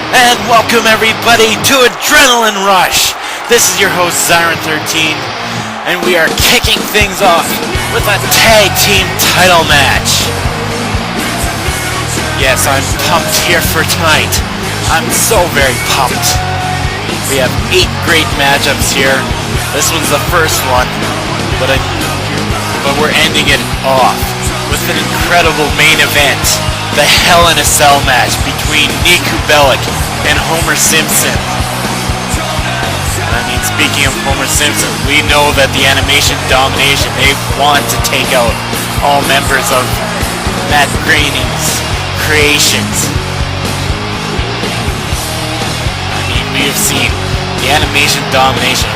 And welcome everybody to Adrenaline Rush. This is your host Zyron13, and we are kicking things off with a tag team title match. Yes, I'm pumped here for tonight. I'm so very pumped. We have 8 great matchups here. This one's the first one, but we're ending it off with an incredible main event. The Hell in a Cell match between Niko, Bellic and Homer Simpson. And I mean, speaking of Homer Simpson, we know that the animation Domination, they want to take out all members of Matt Groening's creations. I mean, we have seen the animation Domination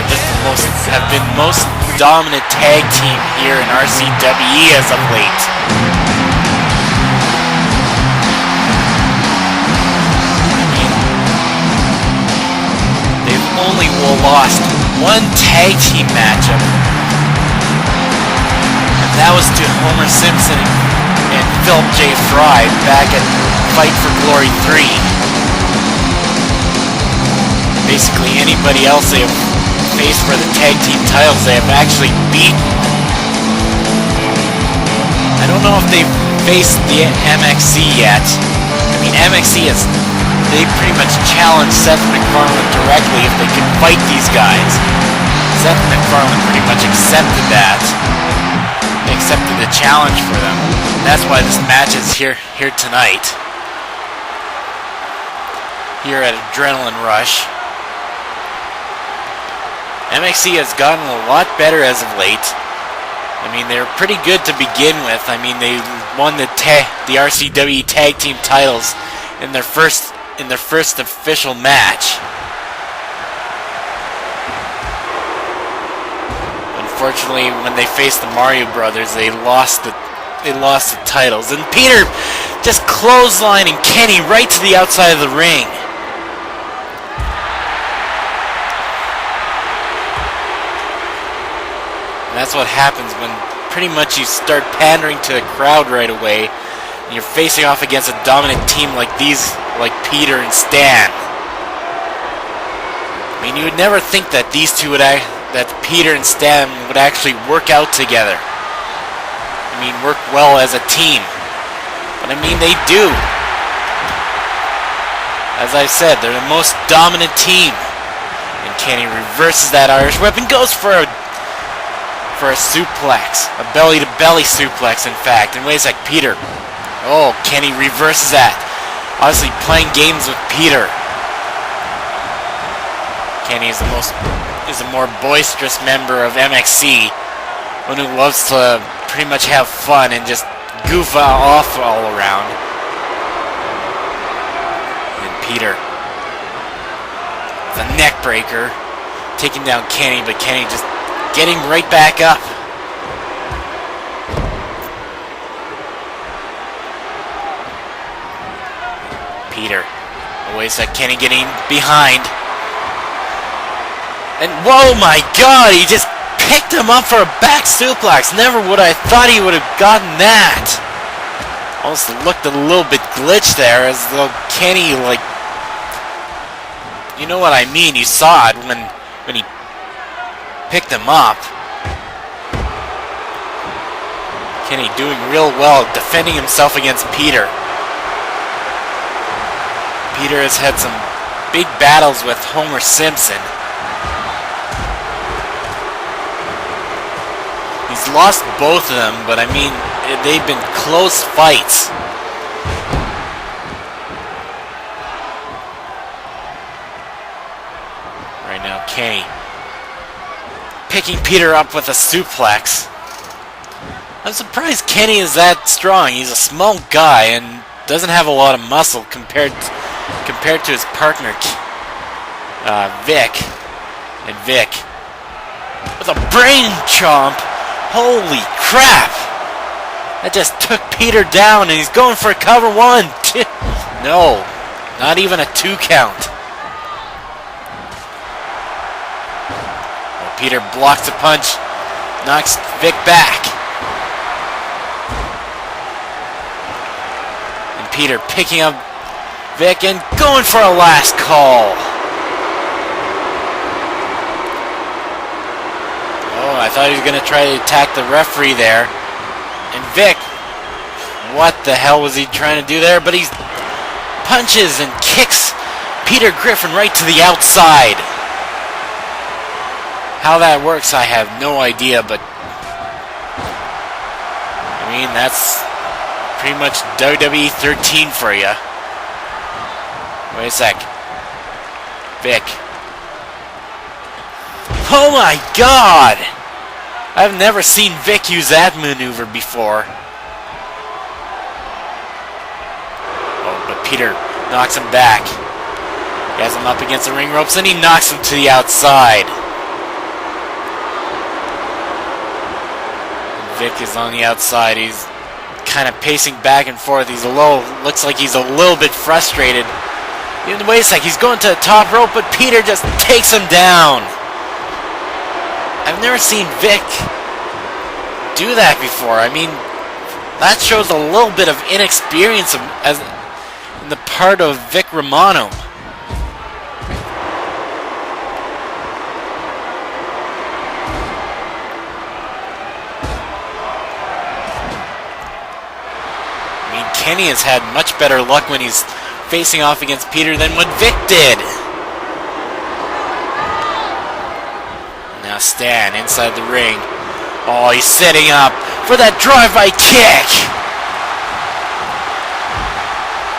have been most dominant tag team here in RCWE as of late. Only lost one tag team matchup, and that was to Homer Simpson and Phelps J. Fry back at Fight for Glory 3. Basically anybody else they have faced for the tag team titles they have actually beaten. I don't know if they've faced the MXC yet. I mean, MXC is... they pretty much challenged Seth MacFarlane directly if they could fight these guys. Seth MacFarlane pretty much accepted that. They accepted the challenge for them. And that's why this match is here tonight. Here at Adrenaline Rush. MXC has gotten a lot better as of late. I mean, they were pretty good to begin with. I mean, they won the RCWE Tag Team titles in their first official match. Unfortunately, when they faced the Mario Brothers, they lost the titles. And Peter just clotheslining Kenny right to the outside of the ring. And that's what happens when pretty much you start pandering to the crowd right away. And you're facing off against a dominant team like like Peter and Stan. I mean, you would never think that these two that Peter and Stan would actually work out together. I mean, work well as a team. But I mean, they do. As I said, they're the most dominant team. And Kenny reverses that Irish whip and goes for a suplex, a belly-to-belly suplex, in fact. And wait a sec, Peter. Oh, Kenny reverses that. Obviously playing games with Peter. Kenny is a more boisterous member of MXC, one who loves to pretty much have fun and just goof off all around. And Peter, the neck breaker, taking down Kenny, but Kenny just getting right back up. Peter. Oh, wait a sec. Kenny getting behind. And whoa, my God! He just picked him up for a back suplex. Never would I thought he would have gotten that. Almost looked a little bit glitched there, as though Kenny, like... You know what I mean? You saw it when he picked him up. Kenny doing real well, defending himself against Peter. Peter has had some big battles with Homer Simpson. He's lost both of them, but I mean, they've been close fights. Right now, Kenny picking Peter up with a suplex. I'm surprised Kenny is that strong. He's a small guy and doesn't have a lot of muscle compared to his partner, Vic. And Vic with a brain chomp. Holy crap! That just took Peter down, and he's going for a cover 1. No, not even a 2 count. Well, Peter blocks a punch, knocks Vic back. And Peter picking up Vic and going for a last call. Oh, I thought he was going to try to attack the referee there. And Vic, what the hell was he trying to do there? But he punches and kicks Peter Griffin right to the outside. How that works, I have no idea, but I mean, that's pretty much WWE 13 for you. Wait a sec. Vic. Oh my god! I've never seen Vic use that maneuver before. Oh, but Peter knocks him back. He has him up against the ring ropes and he knocks him to the outside. Vic is on the outside. He's kind of pacing back and forth. He's looks like he's a little bit frustrated. Wait a sec, he's going to the top rope, but Peter just takes him down. I've never seen Vic do that before. I mean, that shows a little bit of inexperience in the part of Vic Romano. Kenny has had much better luck when he's facing off against Peter than what Vic did. Now Stan inside the ring. Oh, he's setting up for that drive-by kick.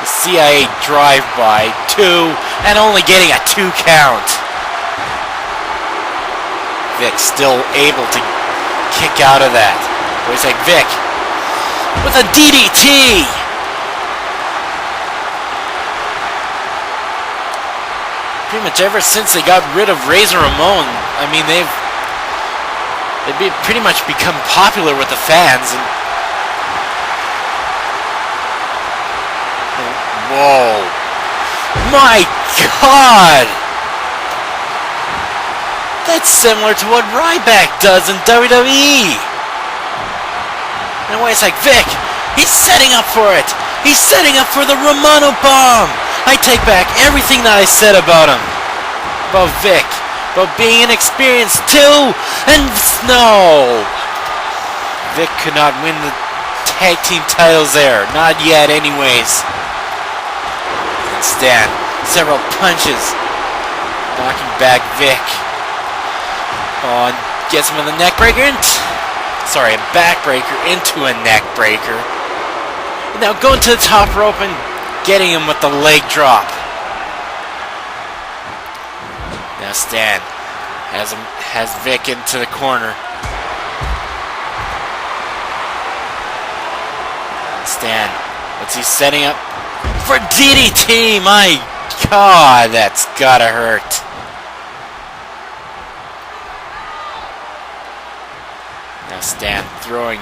The CIA drive-by, 2, and only getting a 2 count. Vic still able to kick out of that. Wait a sec, Vic with a DDT. Pretty much ever since they got rid of Razor Ramon, I mean, they've pretty much become popular with the fans. And whoa, my God, that's similar to what Ryback does in WWE. And wait a sec, Vic, he's setting up for it. He's setting up for the Romano bomb. I take back everything that I said about him. About Vic. About being inexperienced too. And no. Vic could not win the tag team titles there. Not yet anyways. And Stan. Several punches. Knocking back Vic. Oh, and gets him in the neck breaker. Sorry, a backbreaker into a neck breaker. And now going to the top rope and getting him with the leg drop. Now Stan has Vic into the corner. Stan, what's he setting up for DDT? My God, that's gotta hurt. Now Stan throwing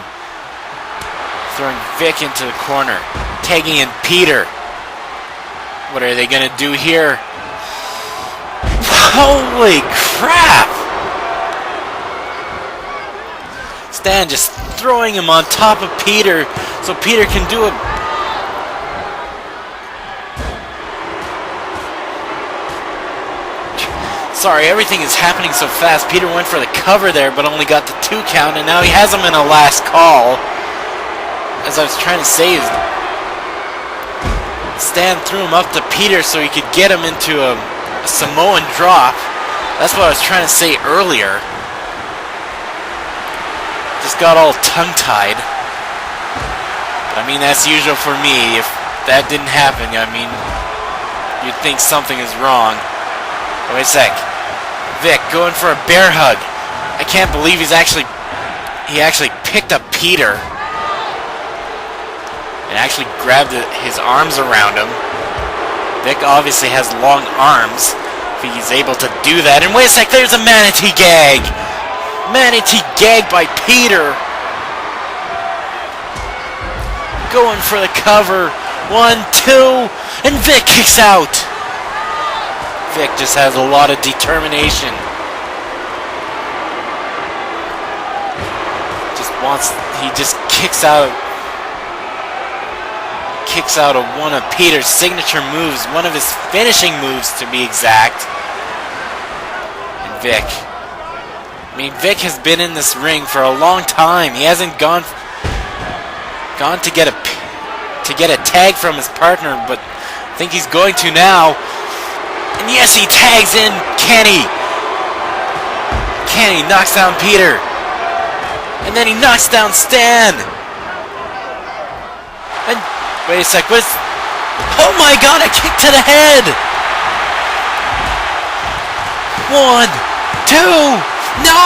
Vic into the corner, tagging in Peter. What are they gonna do here? Holy crap! Stan just throwing him on top of Peter so Peter can do it. Sorry, everything is happening so fast. Peter went for the cover there, but only got the 2 count, and now he has him in a last call. As I was trying to say, Stan threw him up to Peter so he could get him into a Samoan drop. That's what I was trying to say earlier. Just got all tongue-tied. But I mean, that's usual for me. If that didn't happen, I mean, you'd think something is wrong. Wait a sec. Vic going for a bear hug. I can't believe he actually picked up Peter and actually grabbed his arms around him. Vic obviously has long arms if he's able to do that. And wait a sec, there's a manatee gag. Manatee gag by Peter. Going for the cover. 1, 2, and Vic kicks out. Vic just has a lot of determination. He just kicks out. kicks out of one of Peter's signature moves, one of his finishing moves to be exact. And Vic. I mean, Vic has been in this ring for a long time. He hasn't gone to get a tag from his partner, but I think he's going to now. And yes, he tags in Kenny. Kenny knocks down Peter. And then he knocks down Stan. And wait a sec, oh my god, a kick to the head! 1, 2, no!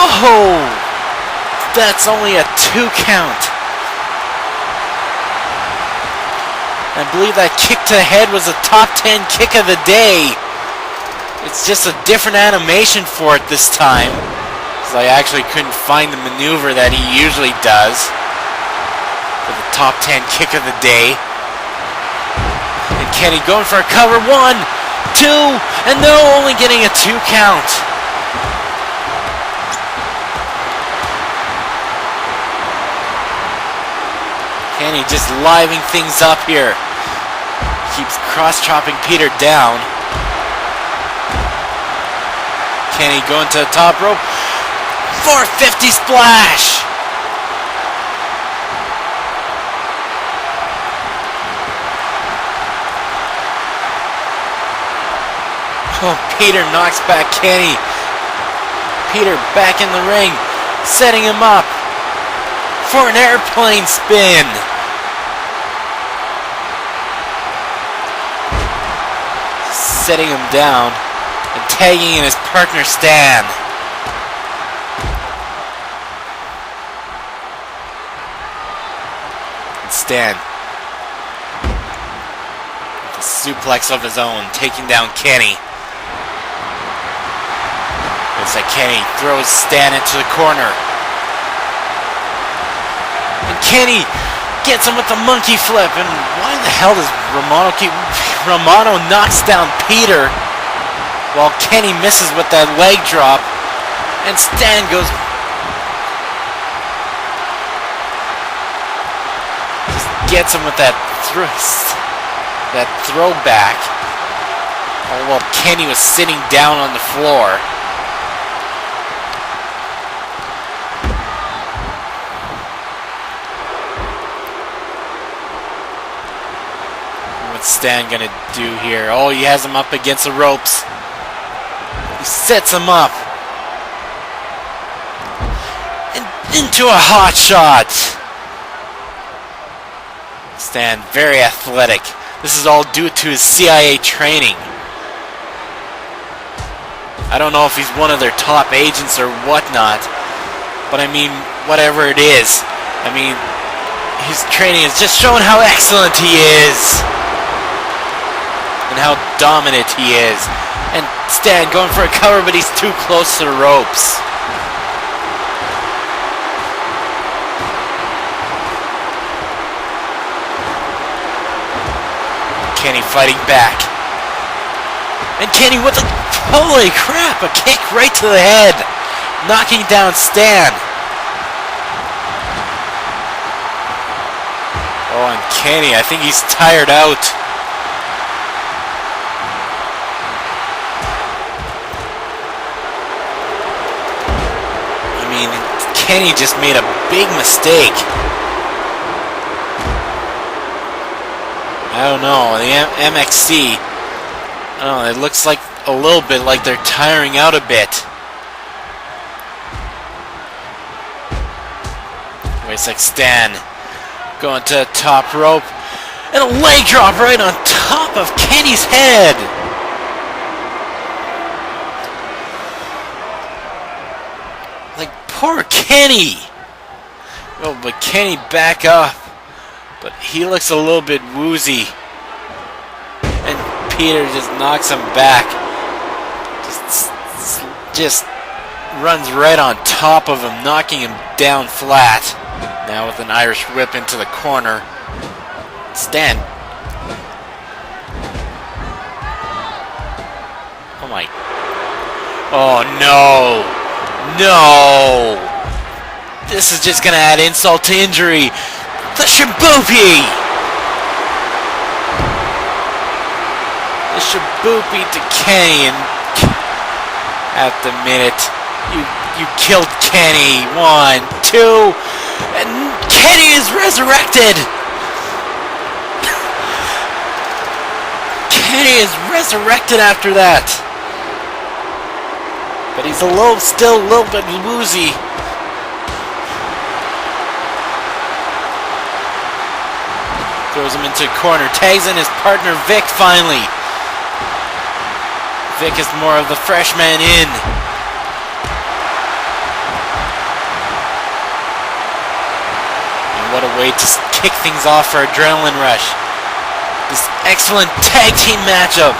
That's only a 2 count. I believe that kick to the head was a top 10 kick of the day. It's just a different animation for it this time, because I actually couldn't find the maneuver that he usually does for the top 10 kick of the day. And Kenny going for a cover. 1, 2, and no, only getting a 2 count. Kenny just livening things up here. Keeps cross-chopping Peter down. Kenny going to the top rope. 450 splash! Oh, Peter knocks back Kenny. Peter back in the ring, setting him up for an airplane spin. Setting him down and tagging in his partner Stan. And Stan with a suplex of his own, taking down Kenny. It's like Kenny throws Stan into the corner. And Kenny gets him with the monkey flip. And why the hell does Romano keep... Romano knocks down Peter while Kenny misses with that leg drop. And Stan goes... just gets him with that throwback. While Kenny was sitting down on the floor. What's Stan gonna do here? Oh, he has him up against the ropes. He sets him up. And into a hot shot. Stan, very athletic. This is all due to his CIA training. I don't know if he's one of their top agents or whatnot, but I mean, whatever it is, I mean, his training has just shown how excellent he is. And how dominant he is. And Stan going for a cover, but he's too close to the ropes. Kenny fighting back. And Kenny with a... holy crap! A kick right to the head. Knocking down Stan. Oh, and Kenny, I think he's tired out. Kenny just made a big mistake. I don't know, the MXC, I don't know, it looks like a little bit like they're tiring out a bit. Wait a sec, Stan going to the top rope, and a leg drop right on top of Kenny's head. Poor Kenny! Oh, but Kenny back up. But he looks a little bit woozy. And Peter just knocks him back. Just runs right on top of him, knocking him down flat. Now with an Irish whip into the corner. Stan. Oh my. Oh no! No! This is just gonna add insult to injury. The Shibupi! Shaboopy to Kenny, and at the minute, you killed Kenny. 1, 2, and Kenny is resurrected. Kenny is resurrected after that. But he's still a little bit woozy. Throws him into a corner. Tags in his partner Vic finally. Vic is more of the freshman in. And what a way to kick things off for Adrenaline Rush. This excellent tag team matchup.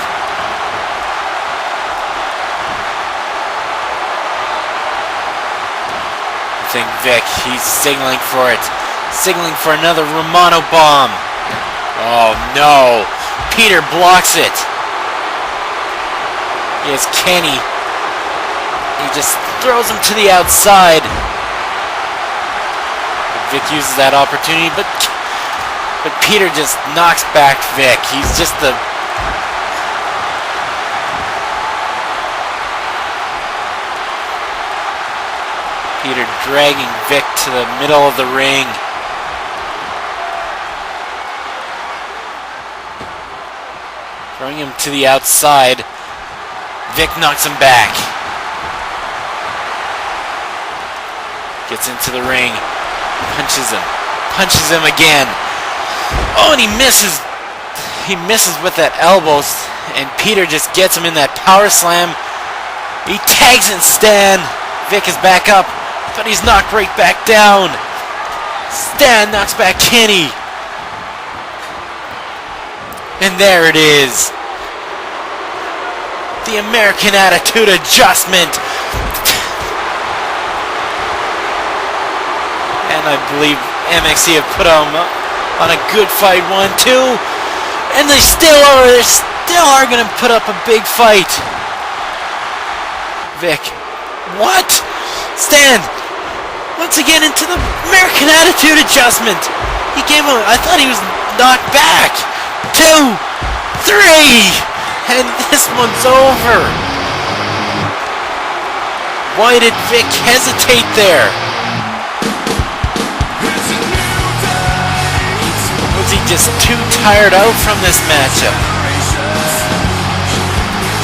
I think Vic, he's signaling for it. Signaling for another Romano bomb. Oh no! Peter blocks it. Here's Kenny. He just throws him to the outside. Vic uses that opportunity, but Peter just knocks back Vic. He's just the... Peter dragging Vic to the middle of the ring. Throwing him to the outside. Vic knocks him back. Gets into the ring. Punches him. Punches him again. Oh, and he misses. He misses with that elbows. And Peter just gets him in that power slam. He tags in Stan. Vic is back up. But he's knocked right back down. Stan knocks back Kenny. And there it is. The American Attitude Adjustment. And I believe MXC have put on a good fight. 1, 2. And they still are going to put up a big fight. Vic. What? Stan. Once again into the American Attitude Adjustment. He gave him... I thought he was knocked back. 2, 3, and this one's over. Why did Vic hesitate there? Was he just too tired out from this matchup?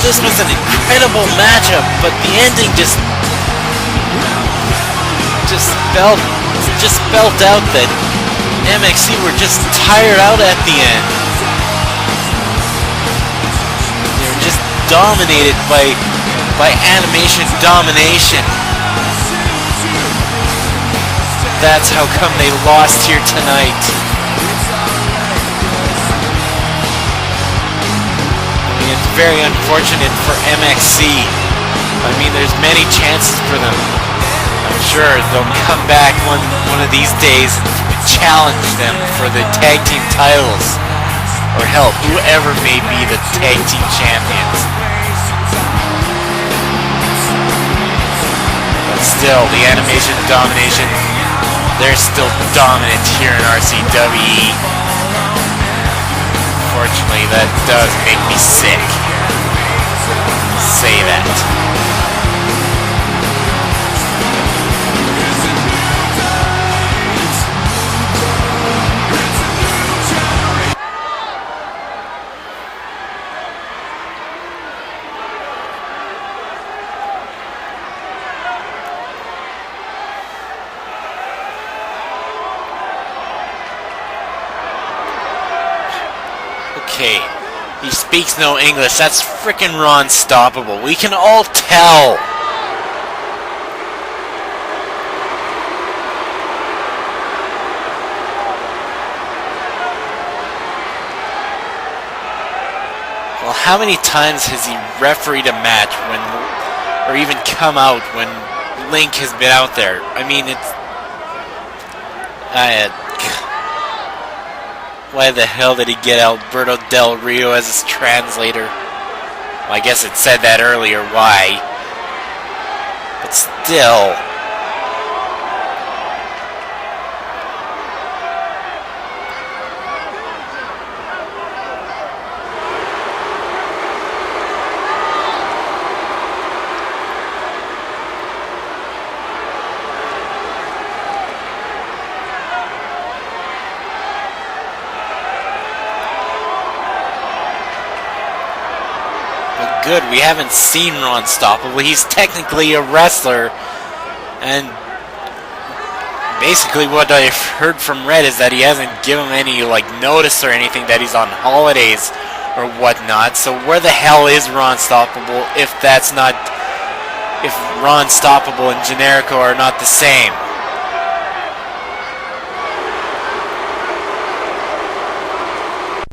This was an incredible matchup, but the ending just spelled out that MXC were just tired out at the end. Dominated by animation domination. That's how come they lost here tonight. I mean, it's very unfortunate for MXC. I mean, there's many chances for them. I'm sure they'll come back one of these days and challenge them for the tag team titles. Or hell, whoever may be the tag team champions. But still, the animation domination, they're still dominant here in RCWE. Unfortunately, that does make me sick. Say that. Okay, he speaks no English. That's frickin' Ron Stoppable. We can all tell. Well, how many times has he refereed a match or even come out when Link has been out there? I mean, why the hell did he get Alberto Del Rio as his translator? Well, I guess it said that earlier, why. But still. good. We haven't seen Ron Unstoppable. He's technically a wrestler, and basically what I've heard from Red is that he hasn't given any like notice or anything that he's on holidays or whatnot. So where the hell is Ron Unstoppable if that's not, if Ron Unstoppable and Generico are not the same?